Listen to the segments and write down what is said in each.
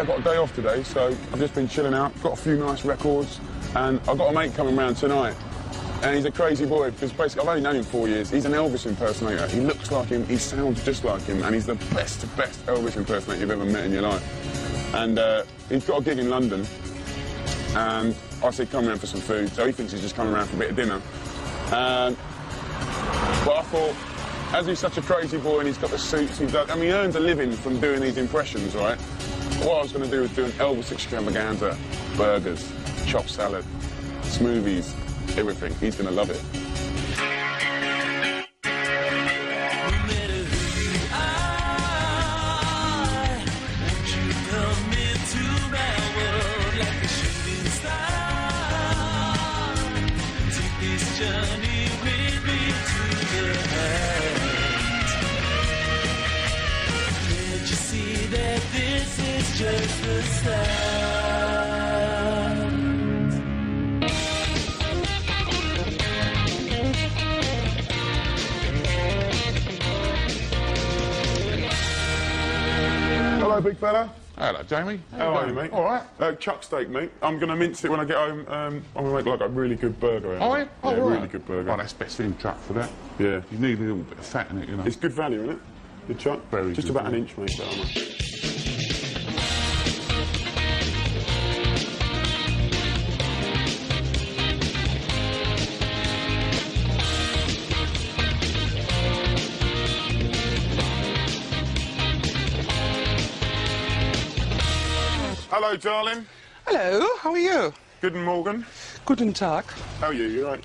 Yeah, I've got a day off today, so I've just been chilling out, got a few nice records, and I've got a mate coming round tonight. And he's a crazy boy, because basically I've only known him 4 years. He's an Elvis impersonator. He looks like him, he sounds just like him, and he's the best Elvis impersonator you've ever met in your life. And he's got a gig in London, and I said, come around for some food, so he thinks he's just coming around for a bit of dinner. But I thought, as he's such a crazy boy and he's got the suits, he earns a living from doing these impressions, right? What I was going to do was do an Elvis extravaganza, burgers, chopped salad, smoothies, everything. He's going to love it. Just the start. Hello, big fella. Hello, Jamie. How are you, mate? All right. Chuck steak, mate. I'm going to mince it when I get home. I'm going to make like a really good burger. Oh, yeah? Oh, yeah, right. really good burger. Oh, that's best in chuck for that. Yeah. You need a little bit of fat in it, you know. It's good value, isn't it? Good chuck. Very Just good, about yeah. an inch, mate. That much. Hello, darling. Hello, how are you? Guten Morgen. Guten Tag. How are you? You all right?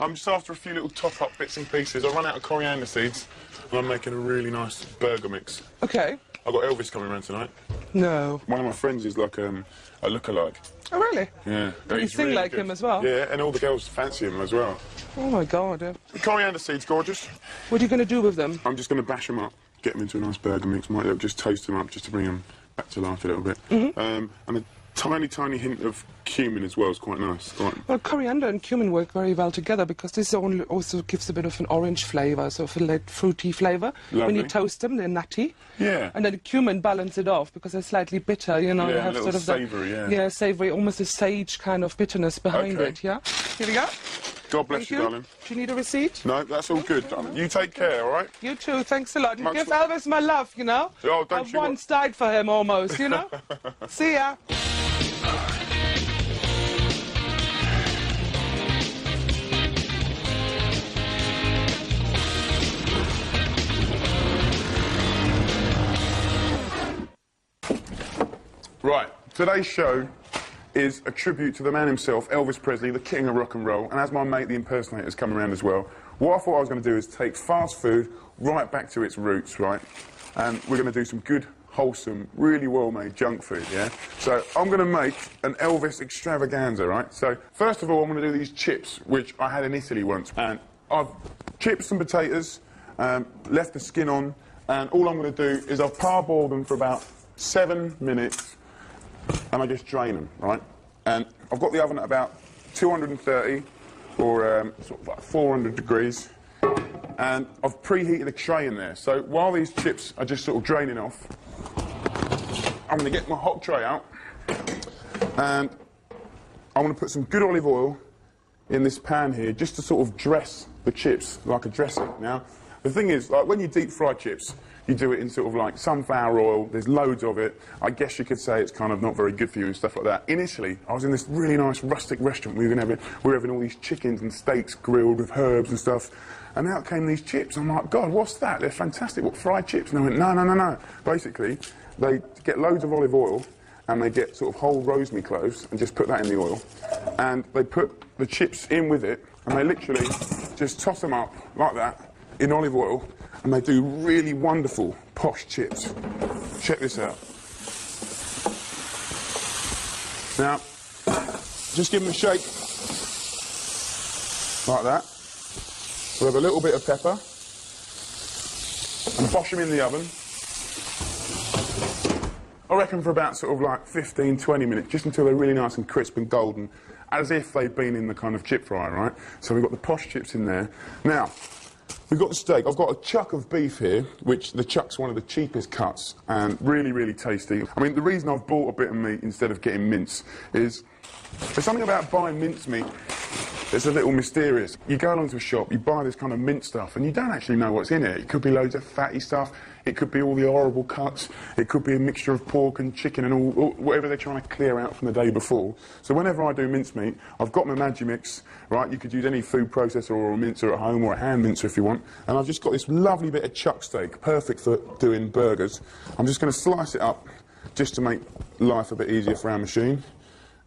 I'm just after a few little top-up bits and pieces. I run out of coriander seeds, and I'm making a really nice burger mix. Okay. I've got Elvis coming around tonight. No. One of my friends is like a look-alike. Oh, really? Yeah. Does he sing like him as well? Yeah, and all the girls fancy him as well. Oh, my God. The coriander seeds, gorgeous. What are you going to do with them? I'm just going to bash them up, get them into a nice burger mix. Might just toast them up just to bring them back to life a little bit. And a tiny hint of cumin as well is quite nice. Well, coriander and cumin work very well together because this also gives a bit of an orange flavour, so a light fruity flavour. Lovely. When you toast them, they're nutty. Yeah. And then the cumin balance it off because they're slightly bitter, you know. Yeah, they have a little sort of savoury, yeah. Yeah, savoury, almost a sage kind of bitterness behind Okay. it, yeah? Here we go. God bless Thank you, darling. Do you need a receipt? No, that's all good, darling. You take care, all right? You too, thanks a lot. And Much give love. Elvis my love, you know? Oh, don't I've you once died for him almost, you know? See ya. Right, today's show is a tribute to the man himself, Elvis Presley, the king of rock and roll, and as my mate, the impersonator, is coming around as well, what I thought I was going to do is take fast food right back to its roots, right? And we're going to do some good, wholesome, really well-made junk food, yeah? So I'm going to make an Elvis extravaganza, right? So first of all, I'm going to do these chips, which I had in Italy once, and I've chips and potatoes, left the skin on, and all I'm going to do is I've parboiled them for about 7 minutes, and I just drain them, right? And I've got the oven at about 230 or sort of like 400 degrees, and I've preheated a tray in there. So while these chips are just sort of draining off, I'm going to get my hot tray out, and I'm going to put some good olive oil in this pan here just to sort of dress the chips like a dressing. Now, the thing is, like when you deep fry chips, you do it in sort of like sunflower oil, there's loads of it. I guess you could say it's kind of not very good for you and stuff like that. In Italy, I was in this really nice rustic restaurant. We were having all these chickens and steaks grilled with herbs and stuff. And out came these chips. I'm like, God, what's that? They're fantastic. What, fried chips? And they went, no. Basically, they get loads of olive oil and they get sort of whole rosemary cloves and just put that in the oil. And they put the chips in with it and they literally just toss them up like that in olive oil. And they do really wonderful, posh chips. Check this out. Now, just give them a shake, like that. We'll have a little bit of pepper, and bosh them in the oven. I reckon for about sort of like 15, 20 minutes, just until they're really nice and crisp and golden, as if they've been in the kind of chip fryer, right? So we've got the posh chips in there. Now, we've got the steak. I've got a chuck of beef here, which the chuck's one of the cheapest cuts, and really, really tasty. I mean, the reason I've bought a bit of meat instead of getting mince is there's something about buying mince meat that's a little mysterious. You go along to a shop, you buy this kind of mince stuff, and you don't actually know what's in it. It could be loads of fatty stuff, it could be all the horrible cuts, it could be a mixture of pork and chicken and all whatever they're trying to clear out from the day before. So whenever I do mincemeat, I've got my Magimix, right? You could use any food processor or a mincer at home or a hand mincer if you want. And I've just got this lovely bit of chuck steak, perfect for doing burgers. I'm just going to slice it up just to make life a bit easier for our machine.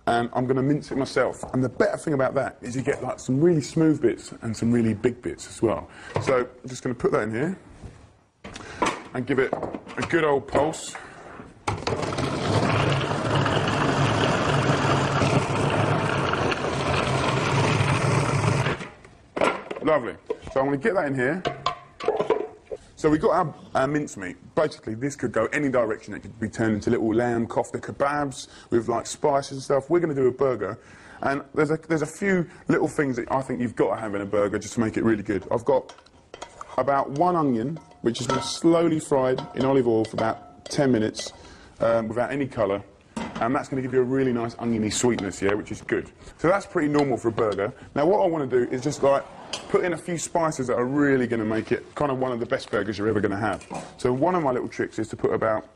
And I'm going to mince it myself. And the better thing about that is you get like some really smooth bits and some really big bits as well. So I'm just going to put that in here and give it a good old pulse. Lovely. So I'm going to get that in here. So we've got our mincemeat. Basically, this could go any direction. It could be turned into little lamb kofta kebabs with like spices and stuff. We're going to do a burger, and there's a few little things that I think you've got to have in a burger just to make it really good. I've got about 1 onion, which has been slowly fried in olive oil for about 10 minutes without any colour. And that's going to give you a really nice oniony sweetness, yeah, which is good. So that's pretty normal for a burger. Now what I want to do is just like put in a few spices that are really going to make it kind of one of the best burgers you're ever going to have. So one of my little tricks is to put about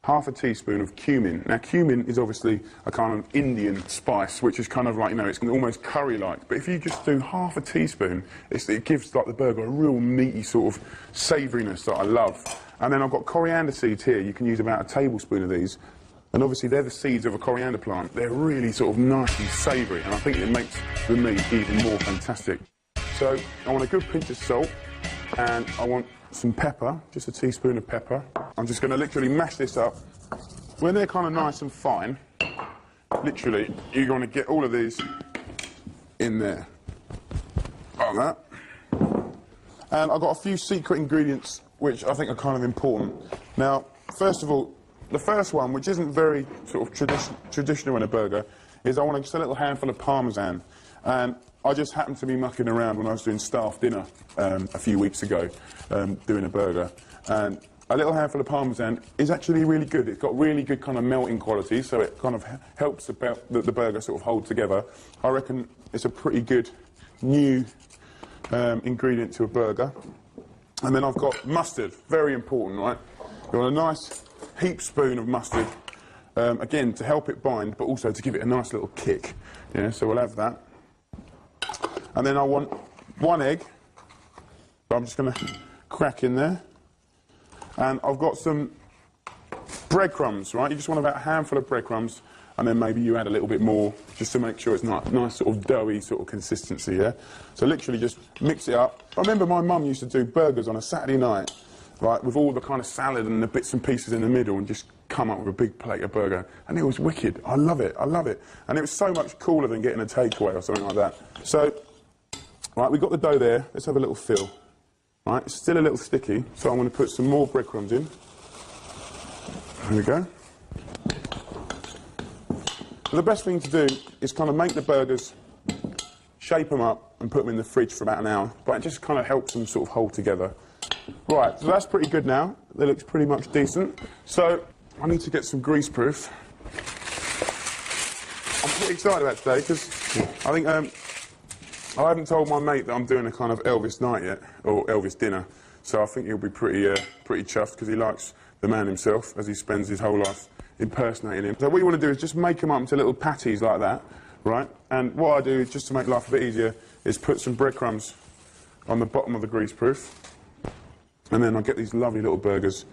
half a teaspoon of cumin. Now cumin is obviously a kind of Indian spice, which is kind of like, you know, it's almost curry-like. But if you just do half a teaspoon, it gives like the burger a real meaty sort of savouriness that I love. And then I've got coriander seeds here. You can use about a tablespoon of these. And obviously they're the seeds of a coriander plant. They're really sort of nice and savoury, and I think it makes the meat even more fantastic. So I want a good pinch of salt, and I want some pepper, just a teaspoon of pepper. I'm just going to literally mash this up. When they're kind of nice and fine, literally, you're going to get all of these in there. Like that. And I've got a few secret ingredients which I think are kind of important. Now, first of all, the first one, which isn't very sort of traditional in a burger, is I want just a little handful of Parmesan. And I just happened to be mucking around when I was doing staff dinner a few weeks ago, doing a burger. And a little handful of Parmesan is actually really good. It's got really good kind of melting quality, so it kind of helps the burger sort of hold together. I reckon it's a pretty good new ingredient to a burger. And then I've got mustard, very important, right? You want a nice heaped spoon of mustard, again, to help it bind, but also to give it a nice little kick. Yeah, so we'll have that. And then I want 1 egg, but I'm just going to crack in there. And I've got some breadcrumbs, right? You just want about a handful of breadcrumbs, and then maybe you add a little bit more, just to make sure it's nice sort of doughy sort of consistency, yeah? So literally just mix it up. I remember my mum used to do burgers on a Saturday night, right, with all the kind of salad and the bits and pieces in the middle, and just come up with a big plate of burger. And it was wicked. I love it. I love it. And it was so much cooler than getting a takeaway or something like that. So, right, we've got the dough there. Let's have a little feel. Right, it's still a little sticky, so I'm going to put some more breadcrumbs in. There we go. So the best thing to do is kind of make the burgers, shape them up, and put them in the fridge for about an hour. But it just kind of helps them sort of hold together. Right, so that's pretty good now. That looks pretty much decent. So I need to get some grease proof. I'm pretty excited about today because I think I haven't told my mate that I'm doing a kind of Elvis night yet, or Elvis dinner. So I think he'll be pretty chuffed because he likes the man himself, as he spends his whole life impersonating him. So what you want to do is just make them up into little patties like that, right? And what I do, just to make life a bit easier, is put some breadcrumbs on the bottom of the grease proof. And then I get these lovely little burgers,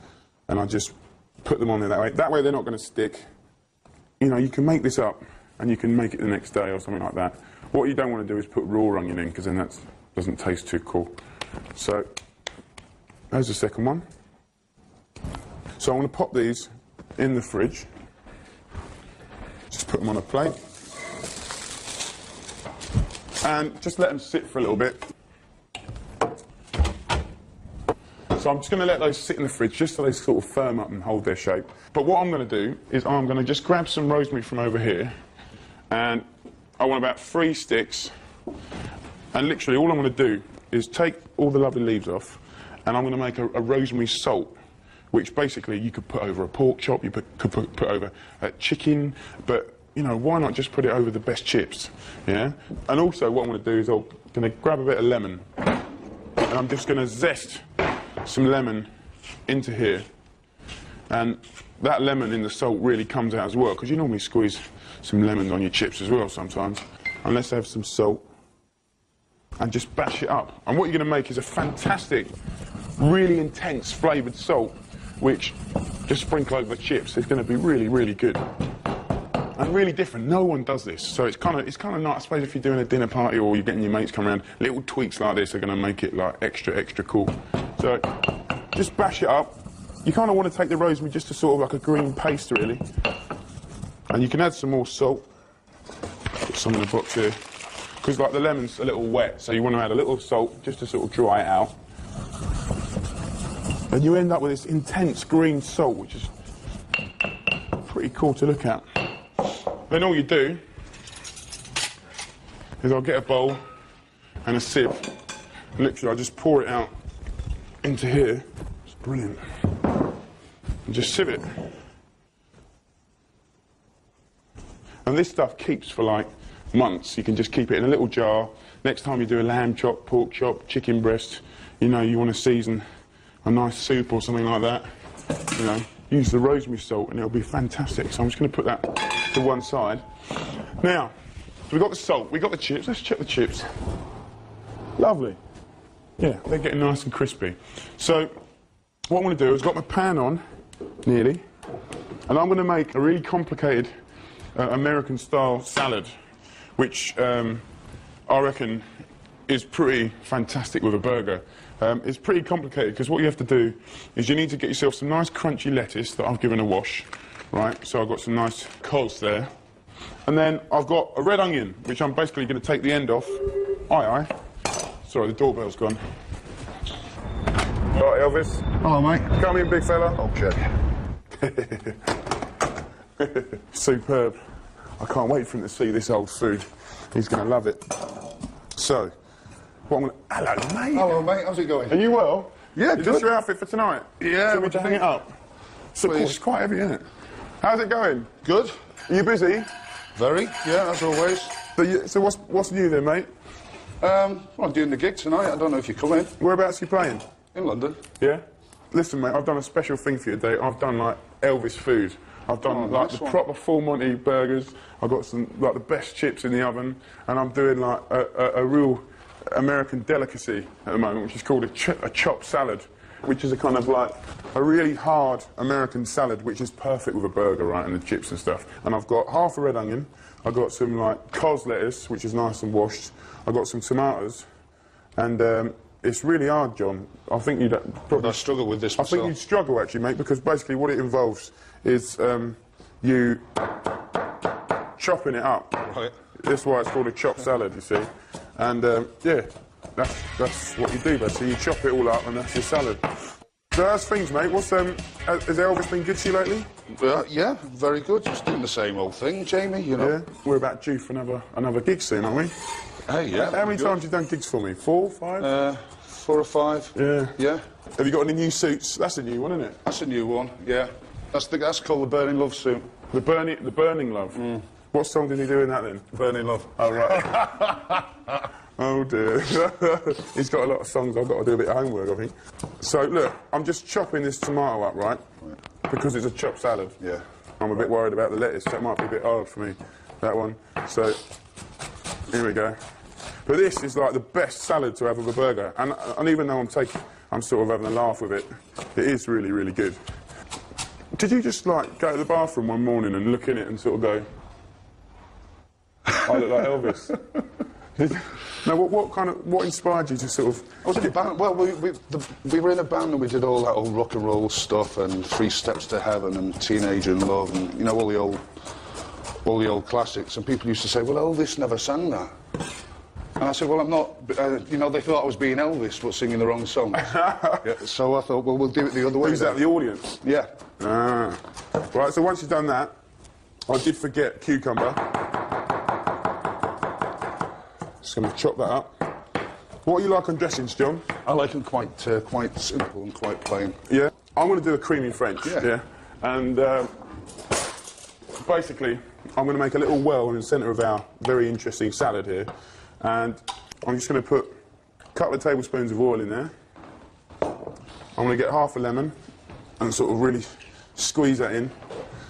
and I just put them on there that way. That way they're not going to stick. You know, you can make this up, and you can make it the next day or something like that. What you don't want to do is put raw onion in, because then that doesn't taste too cool. So, there's the second one. So I'm going to pop these in the fridge. Just put them on a plate. And just let them sit for a little bit. So I'm just going to let those sit in the fridge just so they sort of firm up and hold their shape. But what I'm going to do is I'm going to just grab some rosemary from over here, and I want about 3 sticks, and literally all I'm going to do is take all the lovely leaves off, and I'm going to make a rosemary salt, which basically you could put over a pork chop, you could put over a chicken, but, you know, why not just put it over the best chips, yeah? And also what I'm going to do is I'm going to grab a bit of lemon, and I'm just going to zest some lemon into here, and that lemon in the salt really comes out as well, because you normally squeeze some lemons on your chips as well sometimes. And let's have some salt, and just bash it up. And what you're going to make is a fantastic, really intense flavoured salt, which just sprinkle over the chips. It's going to be really, really good. And really different. No one does this. So it's kind of nice. I suppose if you're doing a dinner party or you're getting your mates come around, little tweaks like this are going to make it like extra, extra cool. So just bash it up. You kind of want to take the rosemary just to sort of like a green paste, really. And you can add some more salt. Put some in the box here. Because like the lemon's a little wet, so you want to add a little salt just to sort of dry it out. And you end up with this intense green salt, which is pretty cool to look at. Then all you do is I'll get a bowl and a sieve. And literally I just pour it out into here. It's brilliant. And just sieve it. And this stuff keeps for like months. You can just keep it in a little jar. Next time you do a lamb chop, pork chop, chicken breast, you know, you want to season a nice soup or something like that, you know, use the rosemary salt and it'll be fantastic. So I'm just going to put that to one side. Now, so we've got the salt, we've got the chips. Let's check the chips. Lovely. Yeah, they're getting nice and crispy. So what I'm going to do is I've got my pan on, nearly, and I'm going to make a really complicated American-style salad, which I reckon is pretty fantastic with a burger. It's pretty complicated because what you have to do is you need to get yourself some nice crunchy lettuce that I've given a wash, right? So I've got some nice cos there. And then I've got a red onion, which I'm basically going to take the end off. Aye, aye. Sorry, the doorbell's gone. Right, Elvis. Hello, mate. Come in, big fella. Okay. Superb. I can't wait for him to see this old food. He's going to love it. So, what I'm going to... Hello, mate. Hello, mate. How's it going? Are you well? Yeah, Is good. this your outfit for tonight? Yeah, Do you want me what to do hang you it up? So, Please. it's quite heavy, isn't it? How's it going? Good. Are you busy? Very. Yeah, as always. So what's new then, mate? Well, I'm doing the gig tonight. I don't know if you're coming. Whereabouts are you playing? In London. Yeah? Listen, mate, I've done a special thing for you today. I've done, like, Elvis food. I've done, like, nice the one. proper full Monty burgers. I've got some, like, the best chips in the oven. And I'm doing, like, a real American delicacy at the moment, which is called a chopped salad, which is a kind of, like, a really hard American salad, which is perfect with a burger, right, and the chips and stuff. And I've got half a red onion. I've got some, like, cos lettuce, which is nice and washed. I've got some tomatoes. And, it's really hard, John. I think you'd probably... I struggle with this I think myself. you'd struggle, actually, mate, because basically what it involves is you chopping it up. Right. That's why it's called a chopped salad, you see. And, yeah, that's what you do, basically. You chop it all up, and that's your salad. So how's things, mate? Has Elvis been good to you lately? Yeah, very good. Just doing the same old thing, Jamie, you know. Yeah? We're about due for another gig soon, aren't we? Hey, yeah. How many good. times have you done gigs for me? 4, 5? 4 or 5. Yeah. Yeah. Have you got any new suits? That's a new one, isn't it? That's a new one, yeah. That's called the Burning Love suit. The Burning Love. What song did he do in that then? Burning Love. Oh, right. Oh, dear. He's got a lot of songs. I've got to do a bit of homework, I think. So, look, I'm just chopping this tomato up, right? Because it's a chopped salad. Yeah. I'm a bit worried about the lettuce. That might be a bit hard for me, that one. So, here we go. But this is like the best salad to have with a burger. And even though I'm sort of having a laugh with it, it is really, really good. Did you just, like, go to the bathroom one morning and look in it and sort of go, I look like Elvis? No, what inspired you to sort of... I was in a band. Well, we were in a band and we did all that old rock and roll stuff and 3 Steps to Heaven and Teenager in Love and, you know, all the old classics. And people used to say, well, Elvis never sang that. And I said, well, I'm not... you know, they thought I was being Elvis but singing the wrong songs. Yeah, so I thought, well, we'll do it the other way. Who's that, the audience? Yeah. Ah. Right, so once you've done that, I did forget cucumber. Just going to chop that up. What you like on dressings, John? I like them quite simple and quite plain. Yeah. I'm going to do a creamy French. Yeah. And basically, I'm going to make a little well in the centre of our very interesting salad here. And I'm just going to put a couple of tablespoons of oil in there. I'm going to get half a lemon and sort of really squeeze that in.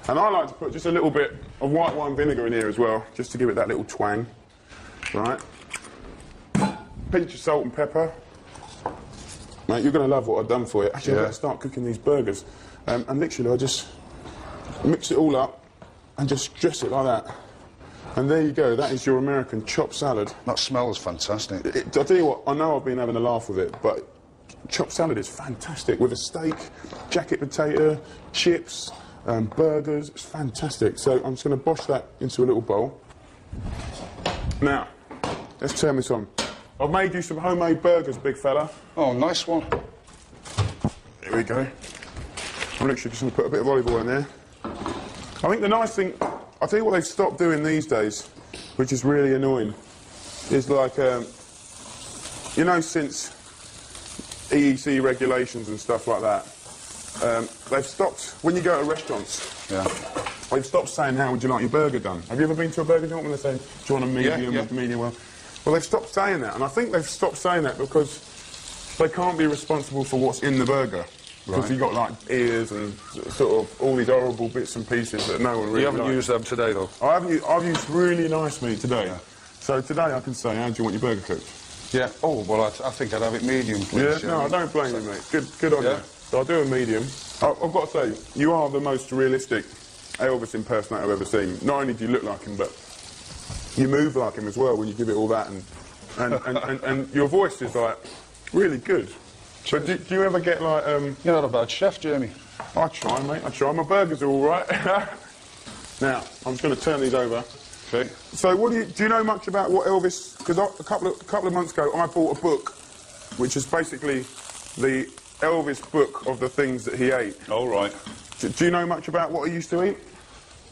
And I like to put just a little bit of white wine vinegar in here as well, just to give it that little twang. Right. Pinch of salt and pepper. Mate, you're going to love what I've done for you. Actually, I'm going to start cooking these burgers. And literally, I just mix it all up and just dress it like that. And there you go, that is your American chopped salad. That smells fantastic. I'll tell you what, I know I've been having a laugh with it, but chopped salad is fantastic. With a steak, jacket potato, chips, burgers, it's fantastic. So I'm just going to bosh that into a little bowl. Now, let's turn this on. I've made you some homemade burgers, big fella. Oh, nice one. Here we go. I'm literally just going to put a bit of olive oil in there. I think the nice thing, I'll tell you what they've stopped doing these days, which is really annoying, is like, you know, since EEC regulations and stuff like that, they've stopped, when you go to restaurants, they've stopped saying, how would you like your burger done? Have you ever been to a burger joint when they say, do you want a medium, medium well? Well, they've stopped saying that, and I think they've stopped saying that because they can't be responsible for what's in the burger. Because you've got, like, ears and sort of all these horrible bits and pieces that no one really You haven't likes. used them today, though? I've used really nice meat today. Yeah. So today I can say, how do you want your burger cooked? Yeah. Oh, well, I think I'd have it medium, please. Yeah, no, I don't blame you, mate. Good on you. So I'll do a medium. I've got to say, you are the most realistic Elvis impersonator I've ever seen. Not only do you look like him, but you move like him as well when you give it all that, and your voice is, like, really good. But do you ever get, like... You're not a bad chef, Jamie. I try, mate, I try. My burgers are all right. Now, I'm just going to turn these over. Okay. So, do you know much about what Elvis... Because a couple of months ago, I bought a book, which is basically the Elvis book of the things that he ate. All right. Do you know much about what he used to eat?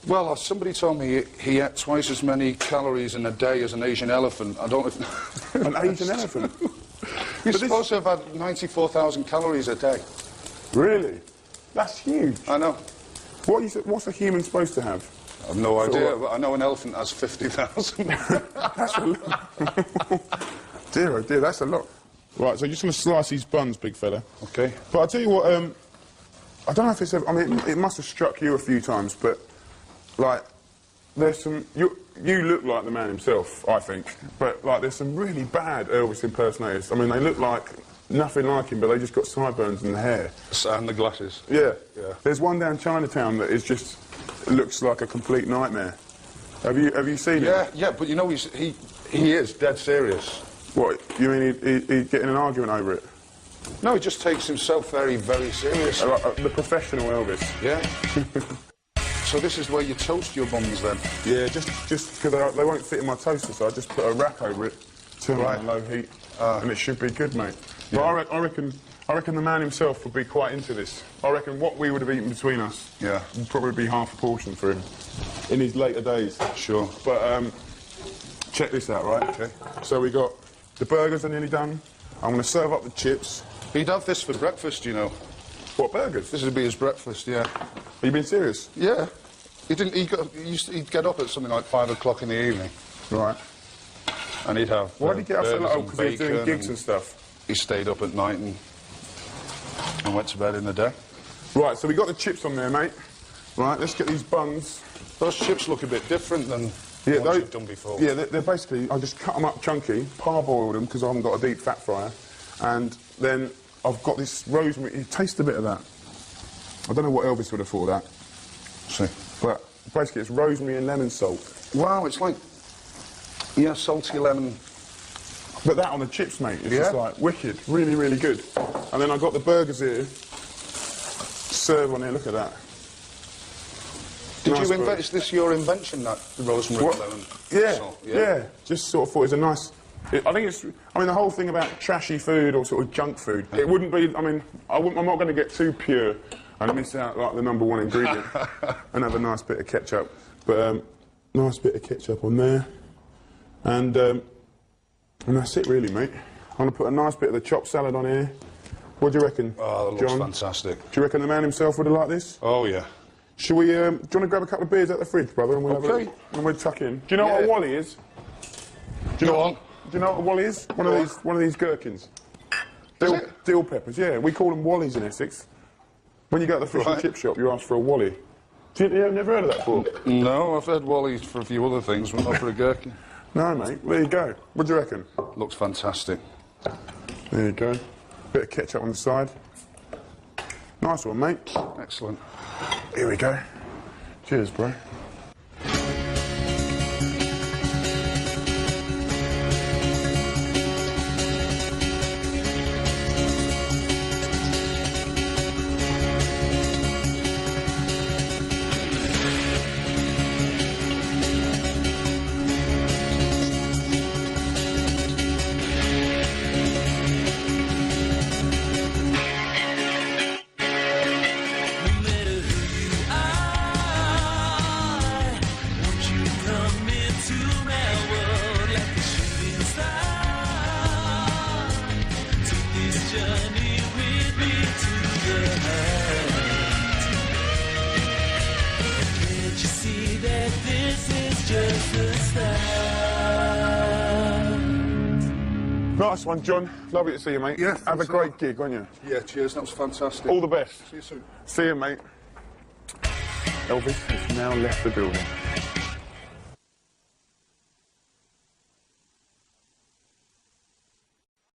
Well, somebody told me he ate twice as many calories in a day as an Asian elephant. I don't know if... An Asian elephant? You're supposed to have had 94,000 calories a day. Really? That's huge. I know. What's a human supposed to have? I have no idea, but I know an elephant has 50,000. That's a lot. Dear, oh dear, that's a lot. Right, so you're just going to slice these buns, big fella. Okay. But I'll tell you what, I don't know if it's ever... I mean, it must have struck you a few times, but, like, there's some... You look like the man himself, I think, but, like, there's some really bad Elvis impersonators. I mean, they look like nothing like him, but they just got sideburns and the hair. And the glasses. Yeah. Yeah. There's one down Chinatown that is just... looks like a complete nightmare. Have you seen it? Yeah, but you know, he is dead serious. What, you mean he'd get in an argument over it? No, he just takes himself very, very seriously. The professional Elvis. Yeah. So this is where you toast your buns, then? Yeah, just because they won't fit in my toaster, so I just put a wrap over it, turn it on low heat, and it should be good, mate. Yeah. But I reckon the man himself would be quite into this. I reckon what we would have eaten between us would probably be half a portion for him in his later days. Sure. But check this out, right? Okay. So we got the burgers are nearly done. I'm going to serve up the chips. He'd have this for breakfast, you know. What, burgers? This would be his breakfast, yeah. Are you being serious? Yeah. He'd get up at something like 5 o'clock in the evening. Right. And he'd have... Why did he get up so late? Oh, because he was doing bacon gigs and stuff. He stayed up at night and went to bed in the day. Right, so we got the chips on there, mate. Right, let's get these buns. Those chips look a bit different than ones you've done before. Yeah, they're basically... I just cut them up chunky, parboiled them, because I haven't got a deep fat fryer. And then I've got this rosemary... Taste a bit of that. I don't know what Elvis would have thought of that. See. But basically it's rosemary and lemon salt. Wow, it's like... Yeah, salty lemon. But that on the chips, mate, it's just like wicked. Really, really good. And then I've got the burgers here. Serve on here, look at that. Did Nice you invent... burger. Is this your invention, that rosemary and lemon salt? Yeah. Just sort of thought it was a nice... I think it's... I mean, the whole thing about trashy food or sort of junk food, it wouldn't be... I mean, I'm not going to get too pure and miss out, like, the #1 ingredient and have a nice bit of ketchup. But, nice bit of ketchup on there. And that's it, really, mate. I'm going to put a nice bit of the chopped salad on here. What do you reckon, Oh, that looks John? fantastic. Do you reckon the man himself would have liked this? Oh, yeah. Shall we, do you want to grab a couple of beers out the fridge, brother, and we'll have Okay. and we'll tuck in? Do you know what a Yeah. wally is? Do you Go know, on. Do you know what a wally is? One of these gherkins. Dill peppers, yeah. We call them wallies in Essex. When you go to the fish and Right. chip shop, you ask for a wally. You've never heard of that before? No, I've had Wally's for a few other things, but not for a gherkin. No, mate. There you go. What do you reckon? Looks fantastic. There you go. Bit of ketchup on the side. Nice one, mate. Excellent. Here we go. Cheers, bro. Nice one, John. Lovely to see you, mate. Yeah, Have a thanks a great lot. gig, won't you? Yeah, cheers. That was fantastic. All the best. See you soon. See you, mate. Elvis has now left the building.